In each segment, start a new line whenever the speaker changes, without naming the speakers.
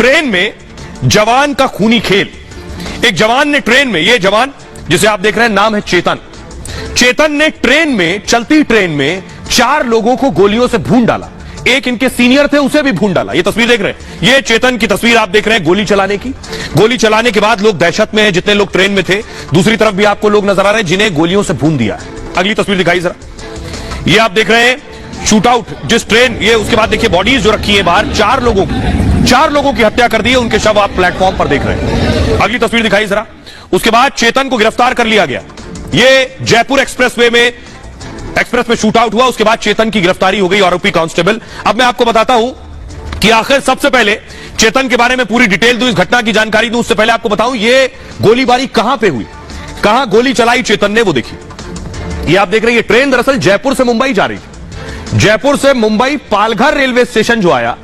Train में जवान का खूनी खेल। एक जवान ने ट्रेन में, ये जवान जिसे आप देख रहे हैं नाम है चेतन। चेतन ने ट्रेन में, चलती ट्रेन में 4 लोगों को गोलियों से भून डाला। एक इनके सीनियर थे, उसे भी भून डाला। ये तस्वीर देख रहे हैं, ये चेतन की तस्वीर आप देख रहे हैं गोली चलाने की। गोली चलाने के बाद लोग दहशत में हैं, जितने लोग ट्रेन में थे। दूसरी तरफ भी आपको लोग नजर आ रहे हैं जिन्हें गोलियों से भून दिया है। अगली तस्वीर दिखाई जरा, ये आप देख रहे हैं शूट आउट जिस ट्रेन, ये उसके बाद देखिए बॉडीज जो रखी है बाहर, 4 लोगों की हत्या कर दी है। उनके शव आप प्लेटफॉर्म पर देख रहे हैं। अगली तस्वीर दिखाई जरा, उसके बाद चेतन को गिरफ्तार कर लिया गया। ये जयपुर एक्सप्रेस में शूट आउट हुआ। उसके बाद चेतन की गिरफ्तारी हो गई, आरोपी कांस्टेबल। अब मैं आपको बताता हूं कि आखिर सबसे पहले चेतन के बारे में पूरी डिटेल दूं, इस घटना की जानकारी दूं, उससे पहले आपको बताऊं ये गोलीबारी कहां पे हुई, कहां गोली चलाई चेतन ने, वो देखिए। ये आप देख रहे हैं, ये ट्रेन दरअसल जयपुर से मुंबई जा रही थी। जयपुर से मुंबई पालघर रेलवे स्टेशन जो आया,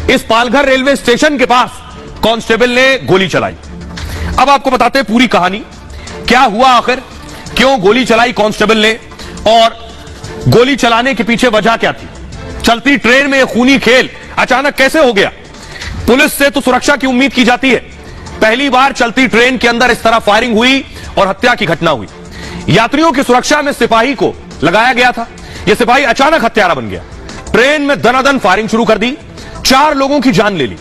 इस पालघर रेलवे स्टेशन के पास कांस्टेबल ने गोली चलाई। अब आपको बताते हैं पूरी कहानी, क्या हुआ आखिर, क्यों गोली चलाई कांस्टेबल ने, और गोली चलाने के पीछे वजह क्या थी। चलती ट्रेन में खूनी खेल अचानक कैसे हो गया। पुलिस से तो सुरक्षा की उम्मीद की जाती है, पहली बार चलती ट्रेन के अंदर इस तरह फायरिंग हुई और हत्या की घटना हुई। यात्रियों की सुरक्षा में सिपाही को लगाया गया था, यह सिपाही अचानक हत्यारा बन गया। ट्रेन में दनादन फायरिंग शुरू कर दी, 4 लोगों की जान ले ली।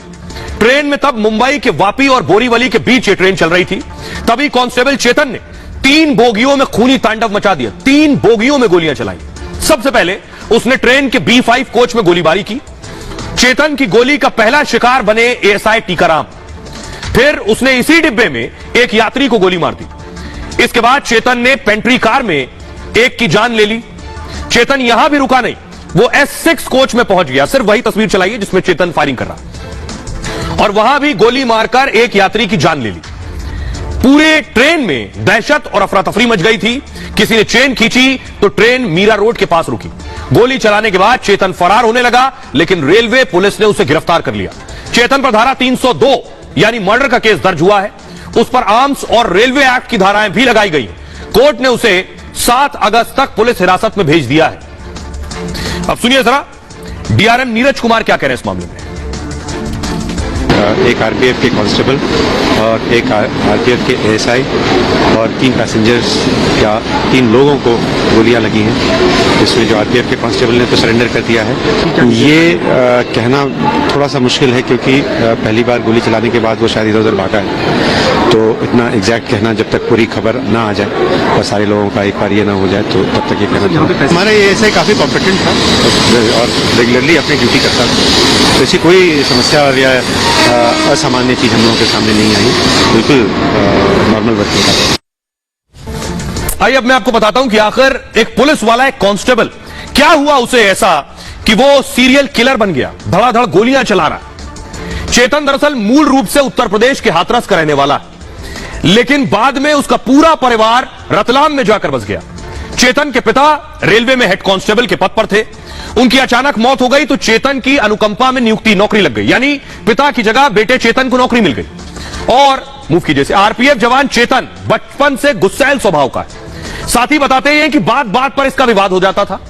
ट्रेन में तब मुंबई के वापी और बोरीवली के बीच ये ट्रेन चल रही थी। तभी कांस्टेबल चेतन ने 3 बोगियों में खूनी तांडव मचा दिया, 3 बोगियों में गोलियां चलाई। सबसे पहले उसने ट्रेन के B5 कोच में गोलीबारी की। चेतन की गोली का पहला शिकार बने एएसआई टीकाराम। फिर उसने इसी डिब्बे में एक यात्री को गोली मार दी। इसके बाद चेतन ने पेंट्री कार में एक की जान ले ली। चेतन यहां भी रुका नहीं, वो S6 कोच में पहुंच गया। सिर्फ वही तस्वीर चलाई है जिसमें चेतन फायरिंग कर रहा, और वहां भी गोली मारकर एक यात्री की जान ले ली। पूरे ट्रेन में दहशत और अफरा तफरी मच गई थी। किसी ने चेन खींची तो ट्रेन मीरा रोड के पास रुकी। गोली चलाने के बाद चेतन फरार होने लगा, लेकिन रेलवे पुलिस ने उसे गिरफ्तार कर लिया। चेतन पर धारा 302 यानी मर्डर का केस दर्ज हुआ है। उस पर आर्म्स और रेलवे एक्ट की धाराएं भी लगाई गई। कोर्ट ने उसे 7 अगस्त तक पुलिस हिरासत में भेज दिया है। अब सुनिए जरा डीआरएम नीरज कुमार क्या कह रहे हैं इस मामले में।
एक आरपीएफ के कांस्टेबल और एक आरपीएफ के एएसआई और 3 पैसेंजर्स या 3 लोगों को गोलियां लगी हैं। इसमें जो आरपीएफ के कांस्टेबल ने तो सरेंडर कर दिया है। ये कहना थोड़ा सा मुश्किल है क्योंकि पहली बार गोली चलाने के बाद वो शायद इधर उधर भागा है, तो इतना एग्जैक्ट कहना जब तक पूरी खबर ना आ जाए और सारे लोगों का एक बार ये ना हो जाए तो तब तक ये कहना। हमारा ये एएसआई काफ़ी कॉम्पिटेंट था और रेगुलरली अपनी ड्यूटी करता था, तो ऐसी कोई समस्या या असामान्य चीज हम लोगों के सामने नहीं आई। बिल्कुल नॉर्मल वर्किंग था।
आइए अब मैं आपको बताता हूं कि आखिर एक पुलिस वाला, एक कांस्टेबल, क्या हुआ उसे ऐसा कि वो सीरियल किलर बन गया, धड़ाधड़ गोलियां चला रहा। चेतन दरअसल मूल रूप से उत्तर प्रदेश के हाथरस का रहने वाला, लेकिन बाद में उसका पूरा परिवार रतलाम में जाकर बस गया। चेतन के पिता रेलवे में हेड कांस्टेबल के पद पर थे। उनकी अचानक मौत हो गई तो चेतन की अनुकंपा में नौकरी लग गई, यानी पिता की जगह बेटे चेतन को नौकरी मिल गई। और मूव कीजिए से आरपीएफ जवान चेतन बचपन से गुस्सैल स्वभाव का है। साथ ही बताते हैं कि बात बात पर इसका विवाद हो जाता था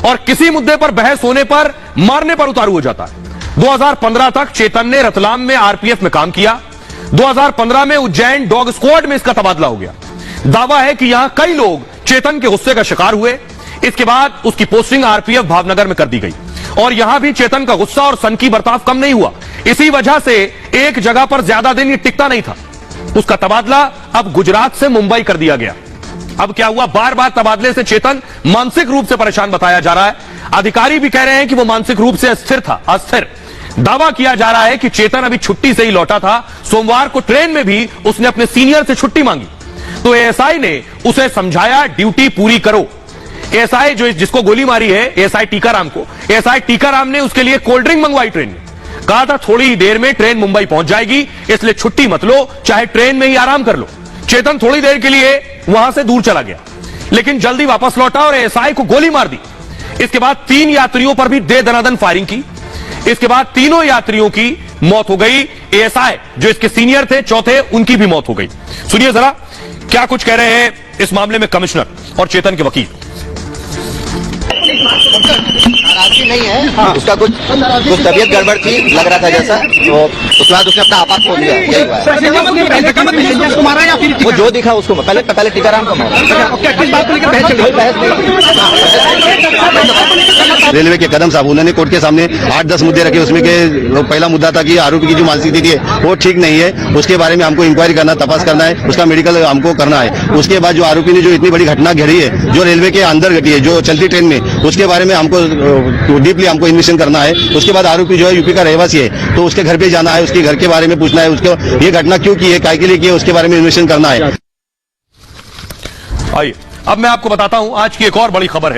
और किसी मुद्दे पर बहस होने पर मारने पर उतारू हो जाता है। 2015 तक चेतन ने रतलाम में आरपीएफ में काम किया। 2015 में उज्जैन डॉग स्क्वाड में इसका तबादला हो गया। दावा है कि यहां कई लोग चेतन के गुस्से का शिकार हुए। इसके बाद उसकी पोस्टिंग आरपीएफ भावनगर में कर दी गई और यहां भी चेतन का गुस्सा और सनकी बर्ताव कम नहीं हुआ। इसी वजह से एक जगह पर ज्यादा दिन ये टिकता नहीं था। उसका तबादला अब गुजरात से मुंबई कर दिया गया। अब क्या हुआ, बार बार तबादले से चेतन मानसिक रूप से परेशान बताया जा रहा है। अधिकारी भी कह रहे हैं कि वो मानसिक रूप से अस्थिर। दावा किया जा रहा है कि चेतन अभी छुट्टी से ही लौटा था। सोमवार को ट्रेन में भी उसने अपने सीनियर से छुट्टी मांगी तो एएसआई ने उसे समझाया, ड्यूटी पूरी करो। एएसआई जिसको गोली मारी है, एएसआई टीकाराम को, एएसआई टीकाराम ने उसके लिए कोल्ड ड्रिंक मंगवाई ट्रेन में। कहा था थोड़ी ही देर में ट्रेन मुंबई पहुंच जाएगी, इसलिए छुट्टी मत लो, चाहे ट्रेन में ही आराम कर लो। चेतन थोड़ी देर के लिए वहां से दूर चला गया, लेकिन जल्दी वापस लौटा और एएसआई को गोली मार दी। इसके बाद 3 यात्रियों पर भी दे दनादन फायरिंग की। इसके बाद तीनों यात्रियों की मौत हो गई। एएसआई जो इसके सीनियर थे, चौथे, उनकी भी मौत हो गई। सुनिए जरा क्या कुछ कह रहे हैं इस मामले में कमिश्नर और चेतन के वकील।
नाराजगी नहीं है, उसका कुछ तबीयत गड़बड़ थी, लग रहा था जैसा, तो उसके बाद उसने अपना आपा खो दिया, यही हुआ है। वो जो दिखा उसको पहले टीकाराम को मारा।
रेलवे के कदम साहब उन्होंने कोर्ट के सामने 8-10 मुद्दे रखे, उसमें के पहला मुद्दा था कि आरोपी की जो मानसिक स्थिति है वो ठीक नहीं है, उसके बारे में हमको इंक्वायरी करना, तपास करना है, उसका मेडिकल हमको करना है। उसके बाद जो आरोपी ने जो इतनी बड़ी घटना घेरी है, जो रेलवे के अंदर घटी है, जो चलती ट्रेन में, उसके बारे में हमको डीपली हमको इन्वेस्टिगेशन करना है। उसके बाद आरोपी जो है यूपी का रहवासी है, तो उसके घर पे जाना है, उसके घर के बारे में पूछना है, उसको ये घटना क्यों की है, काय के लिए की है, उसके बारे में इन्वेस्टिगेशन करना है।
आइए अब मैं आपको बताता हूं आज की एक और बड़ी खबर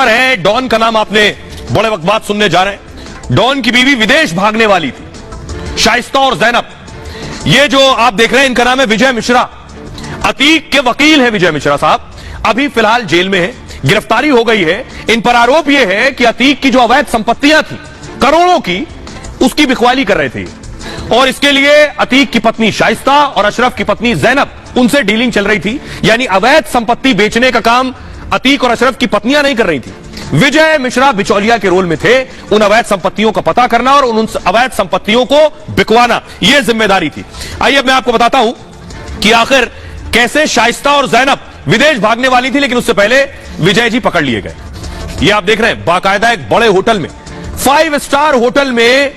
है डॉन का नाम आपने बड़े वक्त बाद सुनने जा रहे हैं। डॉन की बीवी विदेश भागने वाली थी, शाइस्ता और जैनब। ये जो आप देख रहे हैं इनका नाम है विजय मिश्रा, अतीक के वकील है विजय मिश्रा साहब, अभी फिलहाल जेल में है, गिरफ्तारी हो गई है। इन पर आरोप यह है कि अतीक की जो अवैध संपत्तियां थी करोड़ों की, उसकी बिकवाली कर रहे थे और इसके लिए अतीक की पत्नी शाइस्ता और अशरफ की पत्नी जैनब, उनसे डीलिंग चल रही थी। यानी अवैध संपत्ति बेचने का काम अतीक और अशरफ की पत्नियां नहीं कर रही थी, विजय मिश्रा बिचौलिया के रोल में थे। उन अवैध संपत्तियों का पता करना और उन अवैध संपत्तियों को बिकवाना, यह जिम्मेदारी थी। आइए अब मैं आपको बताता हूं कि आखिर कैसे शाइस्ता और जैनब विदेश भागने वाली थी, लेकिन उससे पहले विजय जी पकड़ लिए गए। ये आप देख रहे हैं बाकायदा एक बड़े होटल में, 5 स्टार होटल में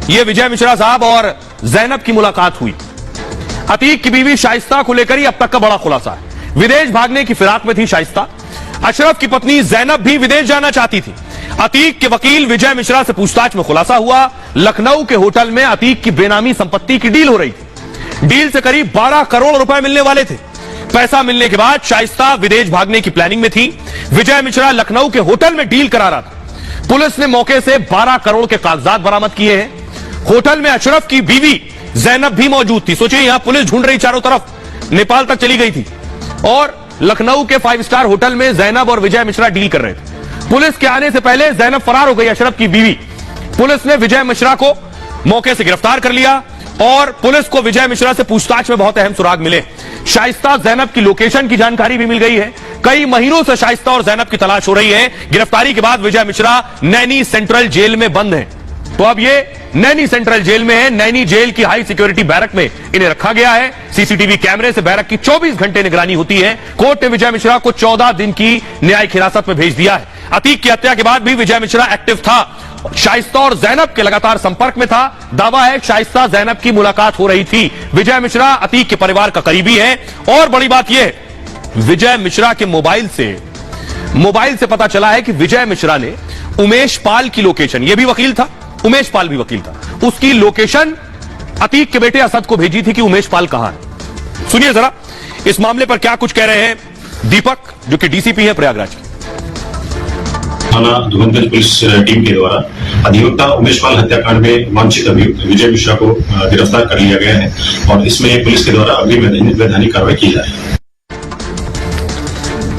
ये विजय मिश्रा साहब और जैनब की मुलाकात हुई। अतीक की बीवी शाइस्ता को लेकर ही अब तक का बड़ा खुलासा है। विदेश भागने की फिराक में थी शाइस्ता, अशरफ की पत्नी जैनब भी विदेश जाना चाहती थी। अतीक के वकील विजय मिश्रा से पूछताछ में खुलासा हुआ, लखनऊ के होटल में अतीक की बेनामी संपत्ति की डील हो रही थी। डील से करीब 12 करोड़ रुपए मिलने वाले थे। पैसा मिलने के बाद शाइस्ता विदेश भागने की प्लानिंग में थी। विजय मिश्रा लखनऊ के होटल में डील करा रहा था। पुलिस ने मौके से 12 करोड़ के कागजात बरामद किए हैं। होटल में अशरफ की बीवी जैनब भी मौजूद थी। सोचिए यहां पुलिस ढूंढ रही, चारों तरफ नेपाल तक चली गई थी और लखनऊ के 5 स्टार होटल में जैनब और विजय मिश्रा डील कर रहे थे। पुलिस के आने से पहले जैनब फरार हो गई, अशरफ की बीवी। पुलिस ने विजय मिश्रा को मौके से गिरफ्तार कर लिया और पुलिस को विजय मिश्रा से पूछताछ में बहुत अहम सुराग मिले। शाइस्ता जैनब की लोकेशन की जानकारी भी मिल गई है। कई महीनों से शाइस्ता और जैनब की तलाश हो रही है। गिरफ्तारी के बाद विजय मिश्रा नैनी सेंट्रल जेल में बंद है। तो अब ये नैनी सेंट्रल जेल में है। नैनी जेल की हाई सिक्योरिटी बैरक में इन्हें रखा गया है। सीसीटीवी कैमरे से बैरक की 24 घंटे निगरानी होती है। कोर्ट ने विजय मिश्रा को 14 दिन की न्यायिक हिरासत में भेज दिया है। अतीक की हत्या के बाद भी विजय मिश्रा एक्टिव था, शाइस्ता और जैनब के लगातार संपर्क में था। दावा है शाइस्ता जैनब की मुलाकात हो रही थी। विजय मिश्रा अतीक के परिवार का करीबी है। और बड़ी बात यह, विजय मिश्रा के मोबाइल से पता चला है कि विजय मिश्रा ने उमेश पाल की लोकेशन, यह भी वकील था, उमेश पाल भी वकील था, उसकी लोकेशन अतीक के बेटे असद को भेजी थी कि उमेश पाल कहां है। सुनिए जरा इस मामले पर क्या कुछ कह रहे हैं दीपक, जो कि डीसीपी है प्रयागराज के।
थाना दुगनगंज पुलिस टीम के द्वारा अधिवक्ता उमेश पाल हत्याकांड में वांछित अभियुक्त विजय मिश्रा को गिरफ्तार कर लिया गया है और इसमें पुलिस के द्वारा अग्रिम वैधानिक कार्रवाई की जा रही है।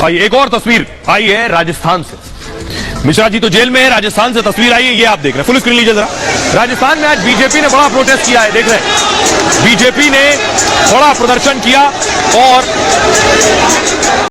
आइए एक और तस्वीर आई है राजस्थान से। मिश्रा जी तो जेल में है, राजस्थान से तस्वीर आई है, ये आप देख रहे हैं, फुल स्क्रीन लीजिए जरा। राजस्थान में आज बीजेपी ने बड़ा प्रोटेस्ट किया है, देख रहे हैं, बीजेपी ने बड़ा प्रदर्शन किया और